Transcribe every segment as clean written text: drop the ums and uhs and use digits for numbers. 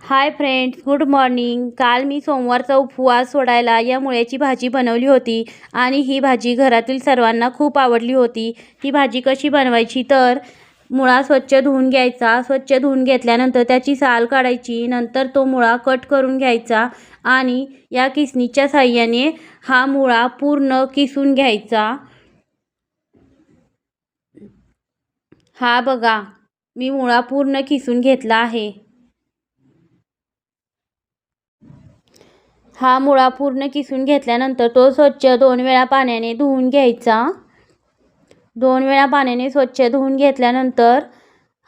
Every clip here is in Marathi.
Hi friends, good morning. काल मी सोमवारचा उपवास सोडायला या मुळ्याची भाजी बनवली होती आणि ही भाजी घरातील सर्वांना खूप आवडली होती. ही भाजी कशी बनवायची तर मुळा स्वच्छ धुवून घ्यायचा. स्वच्छ धुवून घेतल्यानंतर त्याची साल काढायची. नंतर तो मुळा कट करून घ्यायचा आणि या किसणीच्या साहाय्याने हा मुळा पूर्ण किसून घ्यायचा. हा बघा, मी मुळा पूर्ण किसून घेतला आहे. हा मुळा पूर्ण किसून घेतल्यानंतर तो स्वच्छ 2 वेळा पाण्याने धुवून घ्यायचा. 2 वेळा पाण्याने स्वच्छ धुवून घेतल्यानंतर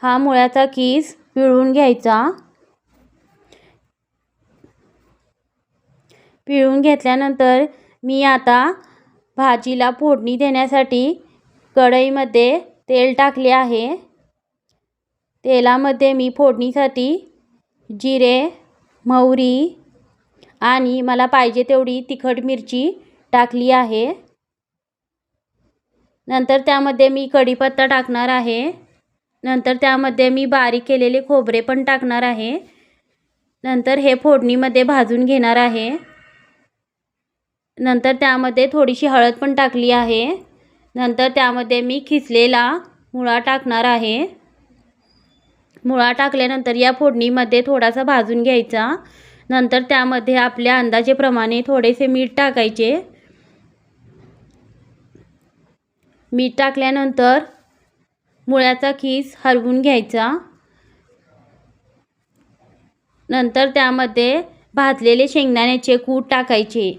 हा मुळ्याचा किस पिळून घ्यायचा. पिळून घेतल्यानंतर मी आता भाजीला फोडणी देण्यासाठी कढईमध्ये तेल टाकले आहे. तेलामध्ये मी फोडणीसाठी जिरे, मोहरी आणि मला पाहिजे तेवढी तिखट मिरची टाकली आहे. नंतर त्यामध्ये मी कढीपत्ता टाकणार आहे. नंतर त्यामध्ये मी बारीक केलेले खोबरे पण टाकणार आहे. नंतर हे फोडणीमध्ये भाजून घेणार आहे. नंतर त्यामध्ये थोडीशी हळद पण टाकली आहे. नंतर त्यामध्ये मी खिसलेला मुळा टाकणार आहे. मुळा टाकल्यानंतर या फोडणीमध्ये थोडासा भाजून घ्यायचा. नंतर त्यामध्ये आपल्या अंदाजेप्रमाणे थोडेसे मीठ टाकायचे. मीठ टाकल्यानंतर मुळ्याचा खीस हलवून घ्यायचा. नंतर त्यामध्ये भाजलेले शेंगदाण्याचे कूट टाकायचे.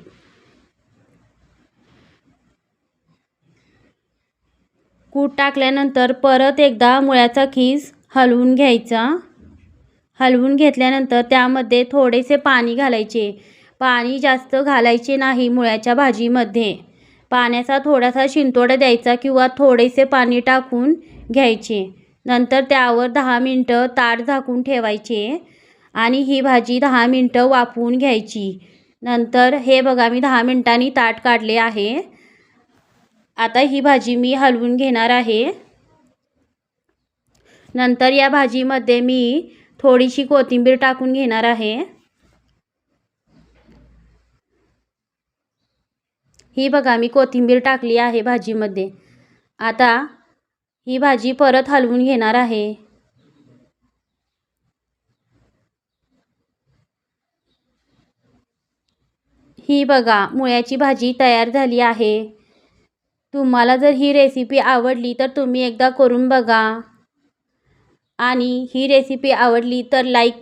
कूट टाकल्यानंतर परत एकदा मुळ्याचा खीस हलवून घ्यायचा. हलवून घेतल्यानंतर त्यामध्ये थोडेसे पाणी घालायचे. पाणी जास्त घालायचे नाही मुळ्याच्या भाजीमध्ये. पाण्याचा थोडासा शिंतोडा द्यायचा किंवा थोडेसे पाणी टाकून घ्यायचे. नंतर त्यावर 10 मिनटं ताट झाकून ठेवायचे आणि ही भाजी 10 मिनटं वाफवून घ्यायची. नंतर हे बघा, मी 10 मिनटांनी ताट काढले आहे. आता ही भाजी मी हलवून घेणार आहे. नंतर या भाजीमध्ये मी थोडीशी कोथिंबीर टाकून घेणार आहे. ही बघा, मी कोथिंबीर टाकली आहे भाजीमध्ये. आता ही भाजी परत हलवून घेणार आहे. ही बघा, मुळ्याची भाजी तयार झाली आहे. तुम्हाला जर ही रेसिपी आवडली तर तुम्ही एकदा करून बघा आणि ही रेसिपी आवडली तर लाईक